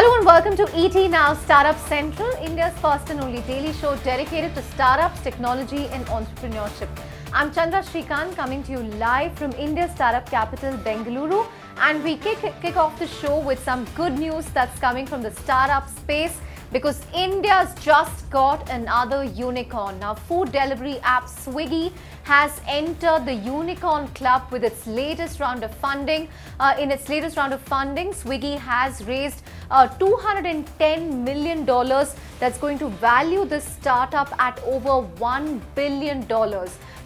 Hello and welcome to ET Now Startup Central, India's first and only daily show dedicated to startups, technology and entrepreneurship. I'm Chandra Shrikant coming to you live from India's startup capital, Bengaluru, and we kick off the show with some good news that's coming from the startup space because India's just got another unicorn. Now, food delivery app Swiggy has entered the unicorn club with its latest round of funding. In its latest round of funding, Swiggy has raised $210 million that's going to value this startup at over $1 billion.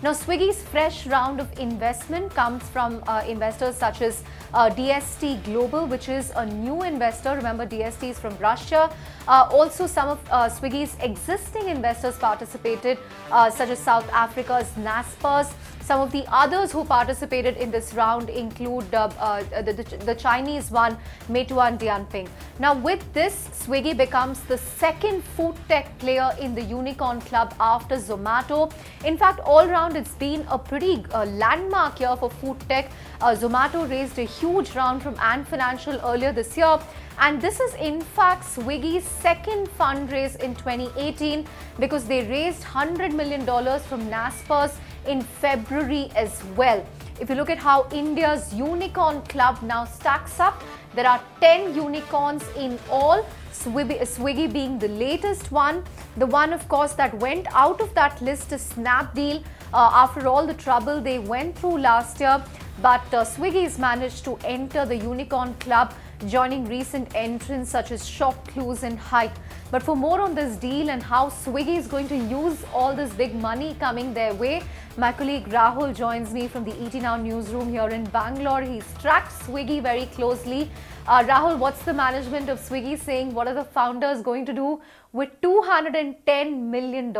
Now, Swiggy's fresh round of investment comes from investors such as DST Global, which is a new investor. Remember, DST is from Russia. Also, some of Swiggy's existing investors participated, such as South Africa's Naspers. Some of the others who participated in this round include the Chinese one, Meituan Dianping. Now, with this, Swiggy becomes the second food tech player in the unicorn club after Zomato. In fact, all round, it's been a pretty landmark year for food tech. Zomato raised a huge round from Ant Financial earlier this year. And this is in fact Swiggy's second fundraise in 2018 because they raised $100 million from Naspers in February as well. If you look at how India's unicorn club now stacks up, there are 10 unicorns in all, Swiggy being the latest one. The one, of course, that went out of that list is Snapdeal after all the trouble they went through last year. But Swiggy's managed to enter the unicorn club, joining recent entrants such as ShopClues and Hype. But for more on this deal and how Swiggy is going to use all this big money coming their way, my colleague Rahul joins me from the ET Now newsroom here in Bangalore. He's tracked Swiggy very closely. Rahul, what's the management of Swiggy saying? What are the founders going to do with $210 million?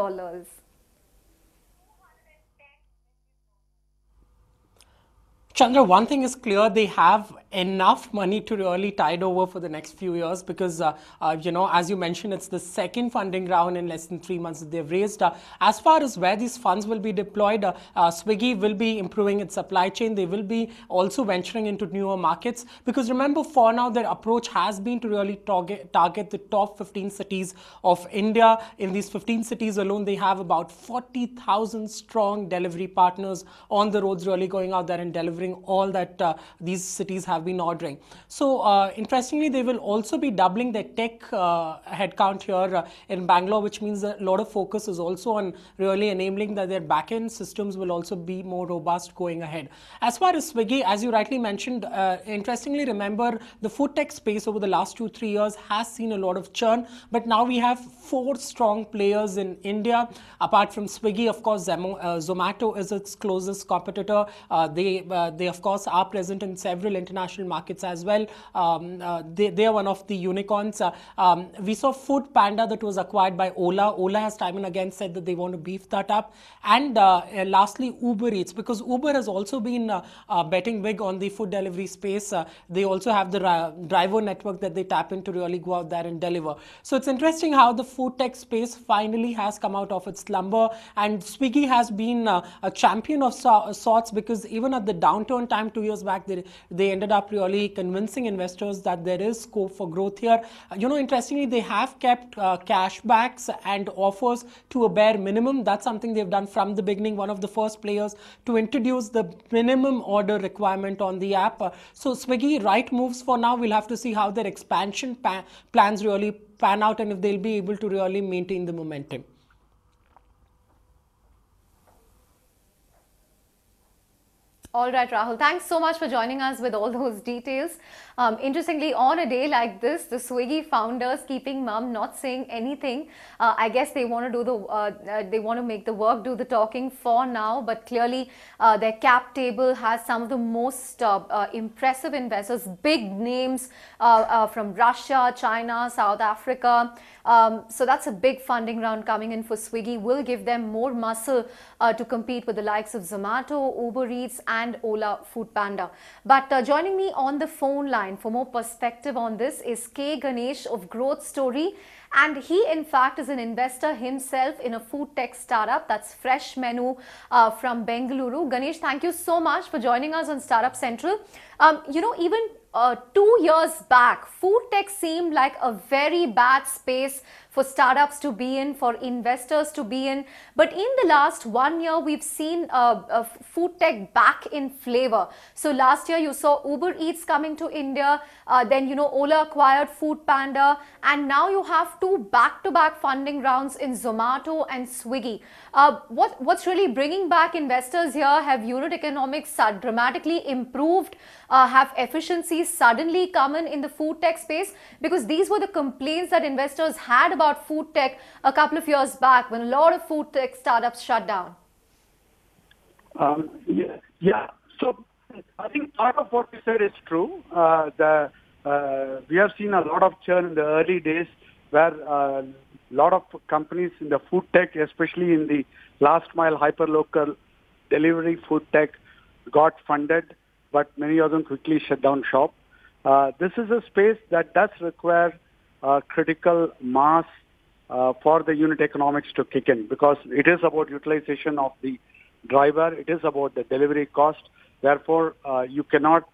Chandra, one thing is clear, they have enough money to really tide over for the next few years because, as you mentioned, it's the second funding round in less than 3 months that they've raised. As far as where these funds will be deployed, Swiggy will be improving its supply chain. They will be also venturing into newer markets because remember, for now, their approach has been to really target the top 15 cities of India. In these 15 cities alone, they have about 40,000 strong delivery partners on the roads really going out there and delivering all that these cities have been ordering. So interestingly, they will also be doubling their tech headcount here in Bangalore, which means a lot of focus is also on really enabling that their back-end systems will also be more robust going ahead. As far as Swiggy, as you rightly mentioned, interestingly, remember the food tech space over the last 2-3 years has seen a lot of churn, but now we have 4 strong players in India. Apart from Swiggy, of course, Zomato is its closest competitor. They of course are present in several international markets as well. They are one of the unicorns. We saw Food Panda that was acquired by Ola. Ola has time and again said that they want to beef that up. And lastly, Uber Eats, because Uber has also been betting big on the food delivery space. They also have the driver network that they tap into to really go out there and deliver. So it's interesting how the food tech space finally has come out of its slumber, and Swiggy has been a champion of sorts because even at the downturn time 2 years back, they ended up really convincing investors that there is scope for growth here. Interestingly, they have kept cashbacks and offers to a bare minimum. That's something they've done from the beginning. One of the first players to introduce the minimum order requirement on the app. So Swiggy, right moves for now. We'll have to see how their expansion plans really pan out and if they'll be able to really maintain the momentum. All right, Rahul, thanks so much for joining us with all those details. Interestingly, on a day like this, the Swiggy founders keeping mum, not saying anything. I guess they want to do they want to make the work do the talking for now. But clearly, their cap table has some of the most impressive investors, big names from Russia, China, South Africa. So that's a big funding round coming in for Swiggy. Will give them more muscle to compete with the likes of Zomato, Uber Eats, and Ola Food Panda. But joining me on the phone line for more perspective on this is K. Ganesh of Growth Story. And he, in fact, is an investor himself in a food tech startup, that's Fresh Menu from Bengaluru. Ganesh, thank you so much for joining us on Startup Central. Even 2 years back, food tech seemed like a very bad space for startups to be in, for investors to be in. But in the last 1 year, we've seen food tech back in flavor. So last year, you saw Uber Eats coming to India. Then, Ola acquired Food Panda. And now you have two back-to-back funding rounds in Zomato and Swiggy. What's really bringing back investors here? Have unit economics dramatically improved? Have efficiencies suddenly come in the food tech space? Because these were the complaints that investors had about food tech a couple of years back when a lot of food tech startups shut down. Yeah. So I think part of what you said is true. We have seen a lot of churn in the early days where a lot of companies in the food tech, especially in the last mile hyperlocal delivery food tech, got funded, but many of them quickly shut down shop. This is a space that does require critical mass for the unit economics to kick in, because it is about utilization of the driver, it is about the delivery cost. Therefore, you cannot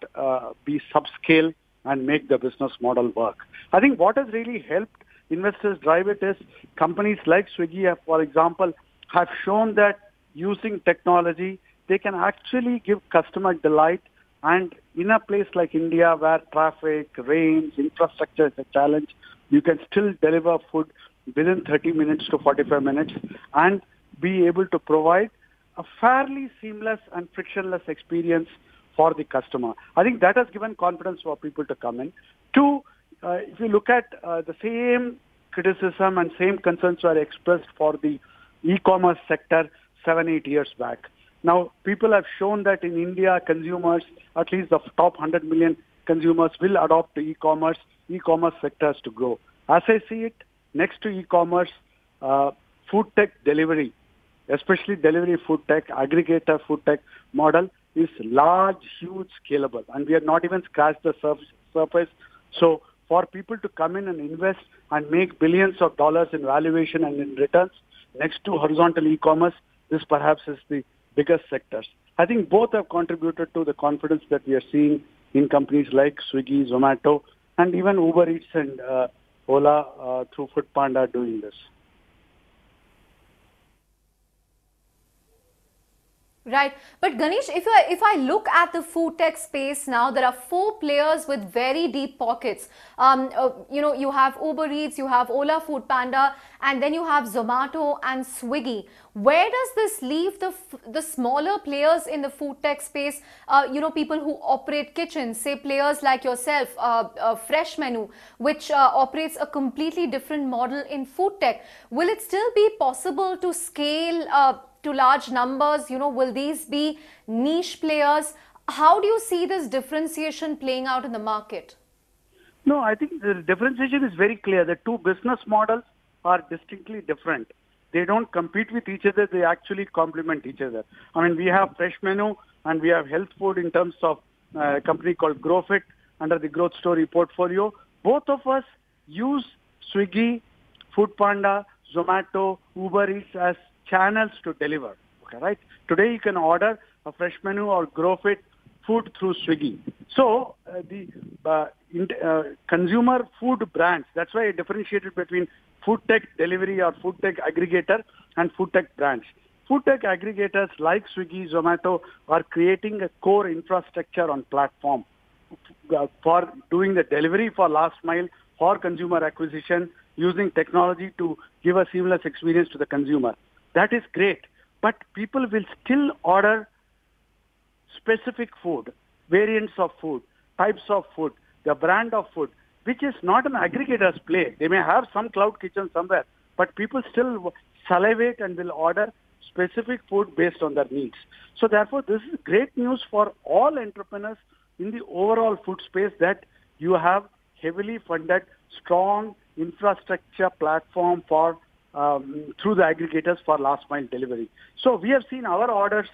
be subscale and make the business model work. I think what has really helped investors drive it is companies like Swiggy, for example, have shown that using technology, they can actually give customer delight. And in a place like India where traffic, rains, infrastructure is a challenge, you can still deliver food within 30 minutes to 45 minutes and be able to provide a fairly seamless and frictionless experience for the customer. I think that has given confidence for people to come in. Two, if you look at the same criticism and same concerns were expressed for the e-commerce sector 7-8 years back. Now, people have shown that in India, consumers, at least the top 100 million consumers, will adopt to e-commerce. E-commerce sectors to grow. As I see it, next to e-commerce, food tech delivery, especially delivery food tech, aggregator food tech model is large, huge, scalable. And we have not even scratched the surface. So for people to come in and invest and make billions of dollars in valuation and in returns next to horizontal e-commerce, this perhaps is the biggest sectors. I think both have contributed to the confidence that we are seeing in companies like Swiggy, Zomato, and even Uber Eats and Ola through Food Panda doing this. Right. But Ganesh, if I look at the food tech space now, there are 4 players with very deep pockets. You have Uber Eats, you have Ola Food Panda, and then you have Zomato and Swiggy. Where does this leave the smaller players in the food tech space? People who operate kitchens, say players like yourself, Fresh Menu, which operates a completely different model in food tech. Will it still be possible to scale to large numbers? Will these be niche players? How do you see this differentiation playing out in the market? No, I think the differentiation is very clear. The two business models are distinctly different. They don't compete with each other. They actually complement each other. I mean, we have Fresh Menu and we have health food in terms of a company called GrowFit under the Growth Story portfolio. Both of us use Swiggy, Food Panda, Zomato, Uber Eats as channels to deliver. Okay, right? Today you can order a Fresh Menu or GrowFit food through Swiggy. So the consumer food brands, that's why I differentiated between food tech delivery or food tech aggregator and food tech brands. Food tech aggregators like Swiggy, Zomato are creating a core infrastructure on platform for doing the delivery for last mile, for consumer acquisition, using technology to give a seamless experience to the consumer. That is great, but people will still order specific food, variants of food, types of food, the brand of food, which is not an aggregator's play. They may have some cloud kitchen somewhere, but people still salivate and will order specific food based on their needs. So therefore, this is great news for all entrepreneurs in the overall food space that you have heavily funded, strong infrastructure platform for through the aggregators for last mile delivery. So we have seen our orders,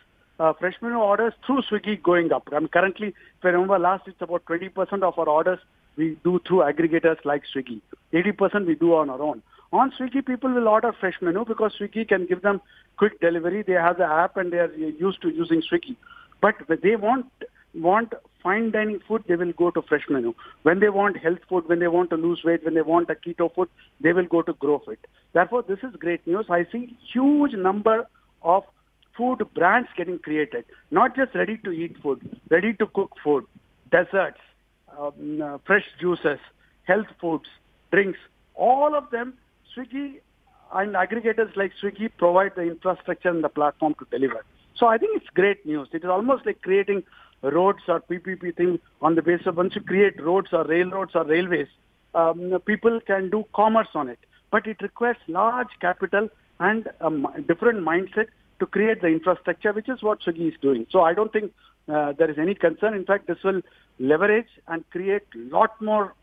Fresh Menu orders through Swiggy going up. I mean, currently, if I remember last, it's about 20% of our orders we do through aggregators like Swiggy. 80% we do on our own. On Swiggy, people will order Fresh Menu because Swiggy can give them quick delivery. They have the app and they are used to using Swiggy. But they want want fine dining food, they will go to Fresh Menu. When they want health food, when they want to lose weight, when they want a keto food, they will go to GrowFit. Therefore, this is great news. I see huge number of food brands getting created, not just ready-to-eat food, ready-to-cook food, desserts, fresh juices, health foods, drinks, all of them, Swiggy and aggregators like Swiggy provide the infrastructure and the platform to deliver. So I think it's great news. It is almost like creating roads or PPP thing on the basis of once you create roads or railroads or railways, people can do commerce on it. But it requires large capital and a different mindset to create the infrastructure, which is what Swiggy is doing. So I don't think there is any concern. In fact, this will leverage and create lot more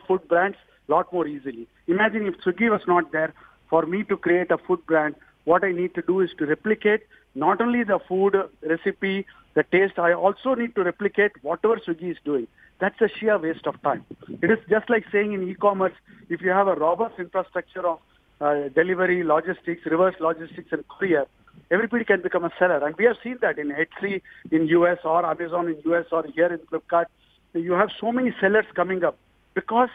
food brands lot more easily. Imagine if Swiggy was not there, for me to create a food brand, what I need to do is to replicate not only the food recipe, the taste, I also need to replicate whatever Swiggy is doing. That's a sheer waste of time. It is just like saying in e-commerce, if you have a robust infrastructure of delivery, logistics, reverse logistics and courier, everybody can become a seller. And we have seen that in Etsy in US or Amazon in US or here in Flipkart. You have so many sellers coming up because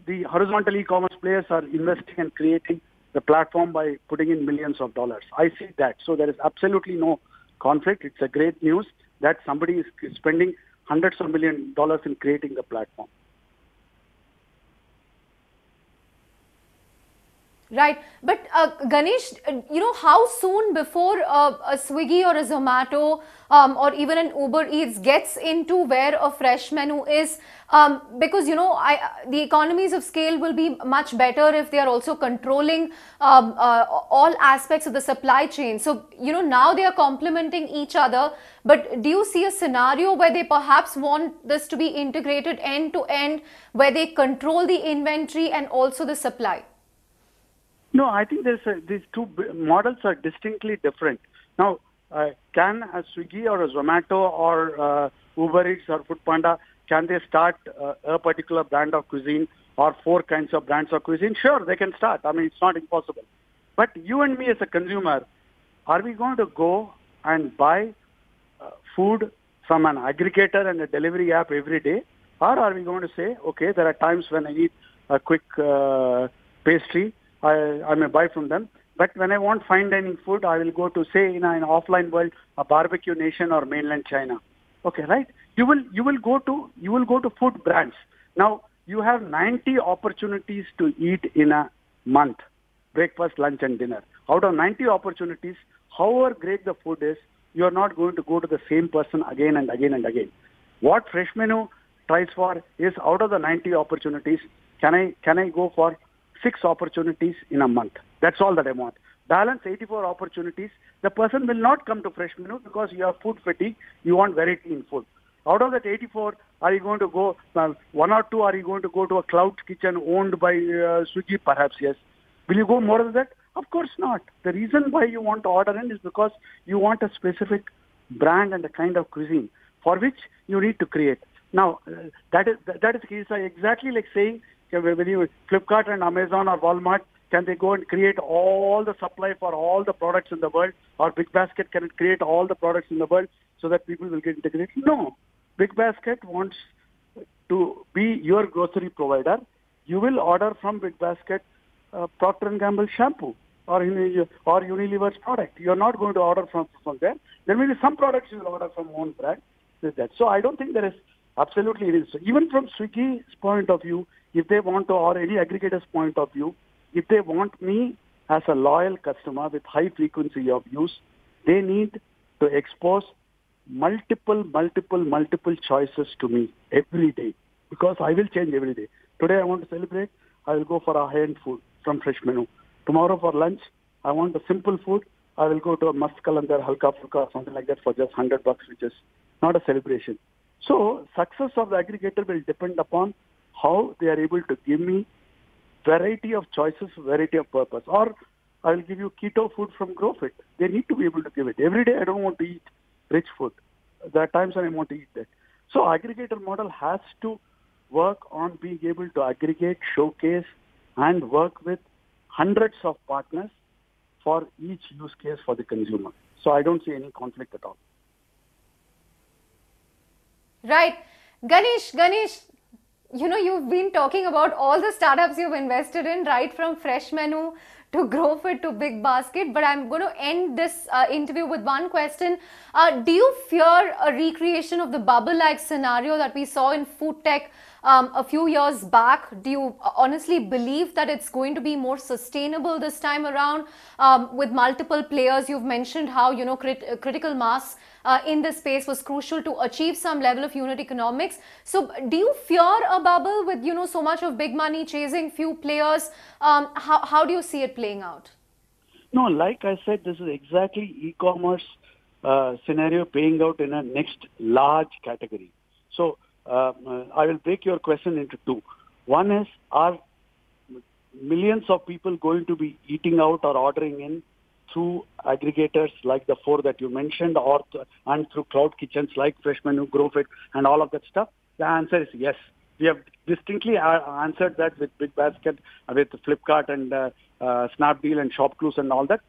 the horizontal e-commerce players are investing and creating the platform by putting in millions of dollars. I see that. So there is absolutely no conflict. It's a great news that somebody is spending hundreds of millions of dollars in creating the platform. Right. But Ganesh, how soon before a Swiggy or a Zomato or even an Uber Eats gets into where a fresh menu is? Because, the economies of scale will be much better if they are also controlling all aspects of the supply chain. So, now they are complementing each other. But do you see a scenario where they perhaps want this to be integrated end to end, where they control the inventory and also the supply? No, I think these two models are distinctly different. Now, can a Swiggy or a Zomato or Uber Eats or Foodpanda, can they start a particular brand of cuisine or 4 kinds of brands of cuisine? Sure, they can start. I mean, it's not impossible. But you and me as a consumer, are we going to go and buy food from an aggregator and a delivery app every day? Or are we going to say, okay, there are times when I need a quick pastry, I may buy from them. But when I want fine dining food, I will go to, say, in an offline world, a barbecue nation or mainland China. Okay, right? You will go to food brands. Now, you have 90 opportunities to eat in a month, breakfast, lunch, and dinner. Out of 90 opportunities, however great the food is, you are not going to go to the same person again and again and again. What Fresh Menu tries for is, out of the 90 opportunities, can I go for 6 opportunities in a month? That's all that I want. Balance 84 opportunities. The person will not come to Fresh Menu because you have food fatigue. You want variety in food. Out of that 84, are you going to go, 1 or 2, are you going to go to a cloud kitchen owned by Swiggy? Perhaps, yes. Will you go more than that? Of course not. The reason why you want to order in is because you want a specific brand and a kind of cuisine for which you need to create. Now, that is exactly like saying, when you Flipkart and Amazon or Walmart, can they go and create all the supply for all the products in the world? Or Big Basket can create all the products in the world so that people will get integrated? No. Big Basket wants to be your grocery provider. You will order from Big Basket Procter & Gamble shampoo or Unilever's product. You're not going to order from there. There may be some products you will order from own brand. That. So I don't think there is absolutely it is. Even from Swiggy's point of view, if they want to, or any aggregator's point of view, if they want me as a loyal customer with high frequency of use, they need to expose multiple choices to me every day, because I will change every day. Today I want to celebrate, I will go for a high-end food from Fresh Menu. Tomorrow for lunch, I want a simple food, I will go to a Mast Kalandar, Halka Fulka or something like that for just $100, which is not a celebration. So success of the aggregator will depend upon how they are able to give me variety of choices, variety of purpose. Or I will give you keto food from GrowFit. They need to be able to give it. Every day I don't want to eat rich food. There are times when I want to eat that. So aggregator model has to work on being able to aggregate, showcase, and work with hundreds of partners for each use case for the consumer. So I don't see any conflict at all. Right. Ganesh, you've been talking about all the startups you've invested in, right from Fresh Menu to GrowFit to Big Basket. But I'm going to end this interview with one question. Do you fear a recreation of the bubble-like scenario that we saw in food tech a few years back? Do you honestly believe that it's going to be more sustainable this time around with multiple players? You've mentioned how, critical mass in this space was crucial to achieve some level of unit economics. So do you fear a bubble with, so much of big money chasing few players? How do you see it playing out? No, like I said, this is exactly e-commerce scenario playing out in a next large category. So I will break your question into two. One is, are millions of people going to be eating out or ordering in through aggregators like the four that you mentioned, and through cloud kitchens like Fresh Menu, GrowFit, and all of that stuff? The answer is yes. We have distinctly answered that with Big Basket, with Flipkart and Snapdeal and Shopclues and all that.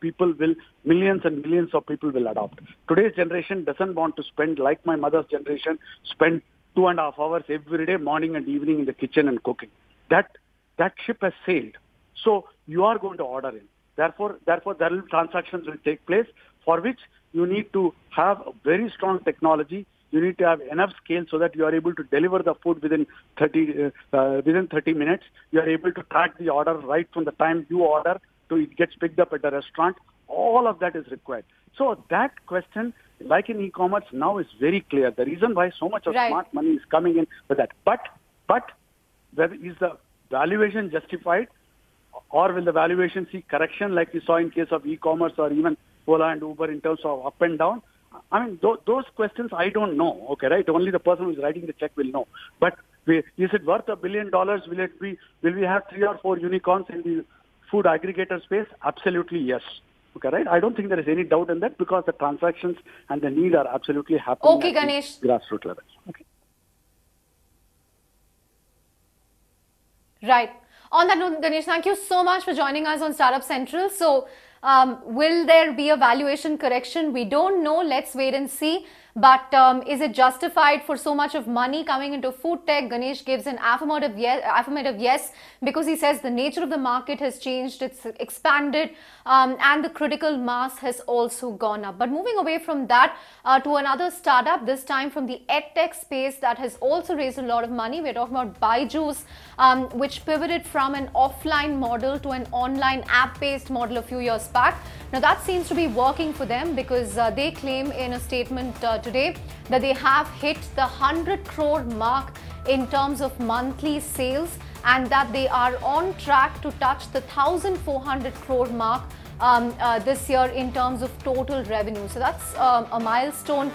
Millions and millions of people will adopt. Today's generation doesn't want to spend, like my mother's generation, spend 2.5 hours every day, morning and evening in the kitchen and cooking. That ship has sailed. So you are going to order in. Therefore, transactions will take place, for which you need to have a very strong technology. You need to have enough scale so that you are able to deliver the food within 30 minutes. You are able to track the order right from the time you order to it gets picked up at the restaurant. All of that is required. So that question, like in e-commerce, now is very clear. The reason why so much of smart money is coming in with that. But whether is the valuation justified, or will the valuation see correction like we saw in case of e-commerce or even Ola and Uber in terms of up and down? I mean, those questions I don't know. Okay, right? Only the person who is writing the check will know. But is it worth $1 billion? Will we have 3 or 4 unicorns in the food aggregator space? Absolutely yes. Okay, right? I don't think there is any doubt in that, because the transactions and the need are absolutely happening. Okay, Ganesh. Grassroots level. Okay. Right. On that note, Ganesh, thank you so much for joining us on Startup Central. So, will there be a valuation correction? We don't know. Let's wait and see. But is it justified for so much of money coming into food tech? Ganesh gives an affirmative yes, because he says the nature of the market has changed, it's expanded, and the critical mass has also gone up. But moving away from that to another startup, this time from the edtech space that has also raised a lot of money. We're talking about Byju's, which pivoted from an offline model to an online app-based model a few years back. Now that seems to be working for them, because they claim in a statement today that they have hit the 100 crore mark in terms of monthly sales, and that they are on track to touch the 1,400 crore mark this year in terms of total revenue. So that's a milestone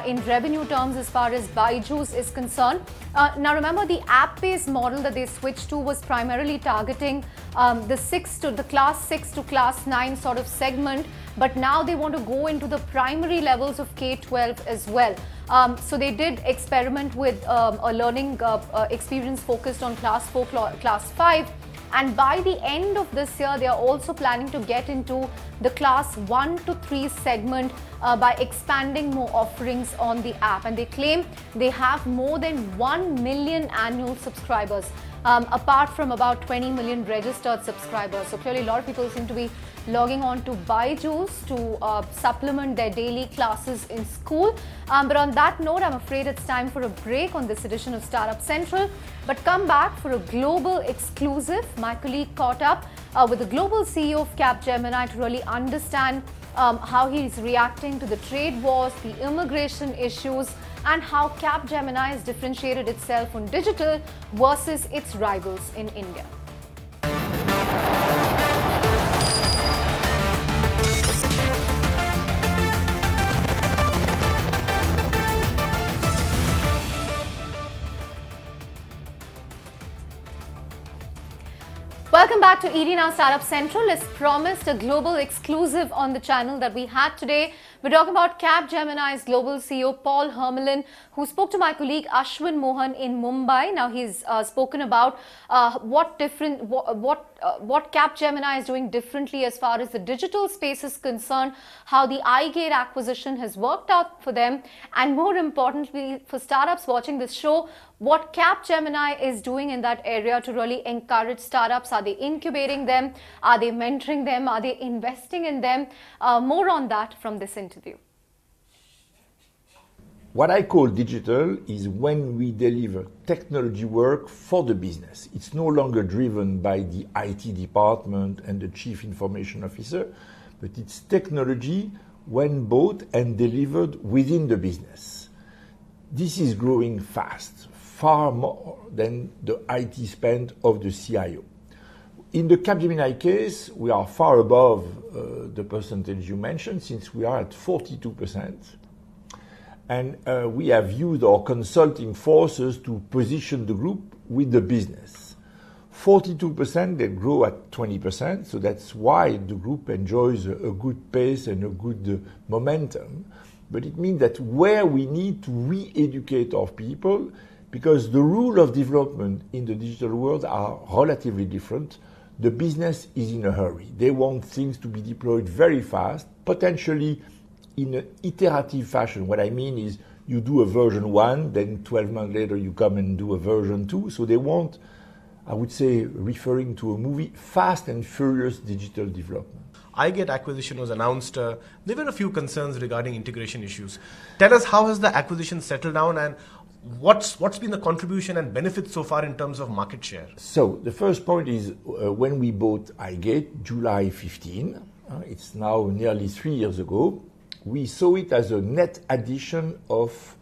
in revenue terms as far as Byju's is concerned. Now remember, the app-based model that they switched to was primarily targeting the class 6 to class 9 sort of segment, but now they want to go into the primary levels of K-12 as well. So they did experiment with a learning experience focused on class 4, class 5. And by the end of this year, they are also planning to get into the class 1 to 3 segment by expanding more offerings on the app. And they claim they have more than 1 million annual subscribers, apart from about 20 million registered subscribers. So clearly a lot of people seem to be logging on to Byju's to supplement their daily classes in school. But on that note, I'm afraid it's time for a break on this edition of Startup Central. But come back for a global exclusive. My colleague caught up with the global CEO of Capgemini to really understand how he's reacting to the trade wars, the immigration issues, and how Capgemini has differentiated itself on digital versus its rivals in India. Welcome back to ED Now Startup Central. As promised, a global exclusive on the channel that we had today. We're talking about Capgemini's global CEO Paul Hermelin, who spoke to my colleague Ashwin Mohan in Mumbai. Now he's spoken about what what Capgemini is doing differently as far as the digital space is concerned, how the iGate acquisition has worked out for them, and more importantly for startups watching this show, what Capgemini is doing in that area to really encourage startups. Are they incubating them? Are they mentoring them? Are they investing in them? More on that from this interview. What I call digital is when we deliver technology work for the business. It's no longer driven by the IT department and the chief information officer, but it's technology when bought and delivered within the business. This is growing fast, far more than the IT spend of the CIO. In the Capgemini case, we are far above the percentage you mentioned, since we are at 42%. And we have used our consulting forces to position the group with the business. 42%, they grow at 20%, so that's why the group enjoys a good pace and a good momentum. But it means that where we need to re-educate our people, because the rule of development in the digital world are relatively different, the business is in a hurry. They want things to be deployed very fast, potentially in an iterative fashion. What I mean is you do a version 1, then 12 months later you come and do a version 2. So they want, I would say, referring to a movie, fast and furious digital development. iGate acquisition was announced. There were a few concerns regarding integration issues. Tell us, how has the acquisition settled down, and what's been the contribution and benefit so far in terms of market share? So the first point is when we bought iGate, July 15, it's now nearly 3 years ago, we saw it as a net addition of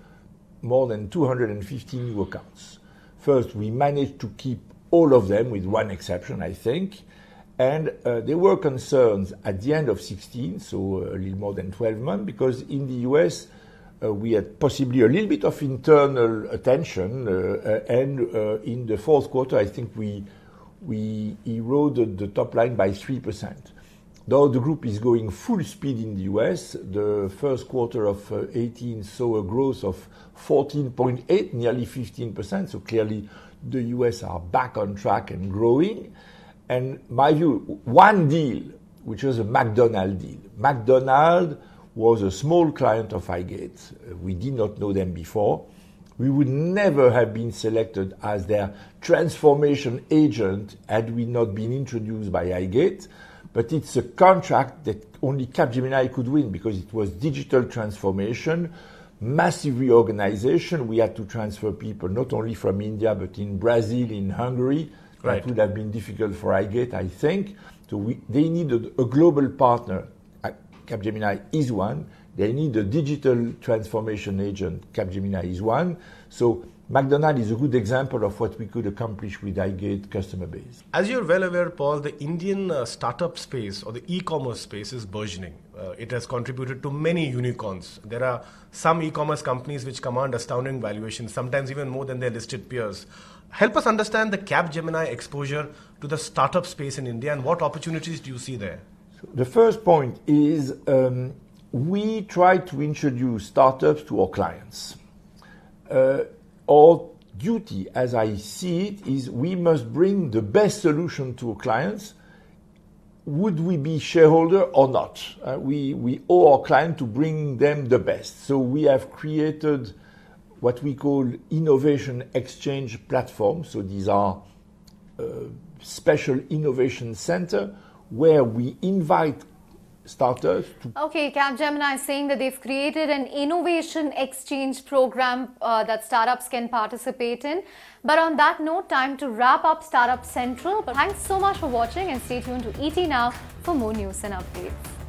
more than 250 new accounts. First, we managed to keep all of them, with one exception, I think. And there were concerns at the end of 16, so a little more than 12 months, because in the US, we had possibly a little bit of internal attention, and in the fourth quarter, I think we eroded the top line by 3%. Though the group is going full speed in the US, the first quarter of 18 saw a growth of 14.8, nearly 15%. So clearly the US are back on track and growing. And my view, one deal, which was a McDonald's deal. McDonald's was a small client of iGate. We did not know them before. We would never have been selected as their transformation agent had we not been introduced by iGate. But it's a contract that only Capgemini could win, because it was digital transformation, massive reorganization. We had to transfer people not only from India, but in Brazil, in Hungary. Right. That would have been difficult for iGate, I think. So they needed a global partner. Capgemini is one. They need a digital transformation agent. Capgemini is one. So McDonald's is a good example of what we could accomplish with iGate customer base. As you're well aware, Paul, the Indian startup space or the e-commerce space is burgeoning. It has contributed to many unicorns. There are some e-commerce companies which command astounding valuations, sometimes even more than their listed peers. Help us understand the Capgemini exposure to the startup space in India, and what opportunities do you see there? So the first point is we try to introduce startups to our clients. Our duty, as I see it, is we must bring the best solution to our clients. Would we be shareholder or not? We owe our client to bring them the best. So we have created what we call innovation exchange platforms. So these are special innovation center where we invite starters to... Okay, Capgemini is saying that they've created an innovation exchange program that startups can participate in. But on that note, time to wrap up Startup Central. But thanks so much for watching, and stay tuned to ET Now for more news and updates.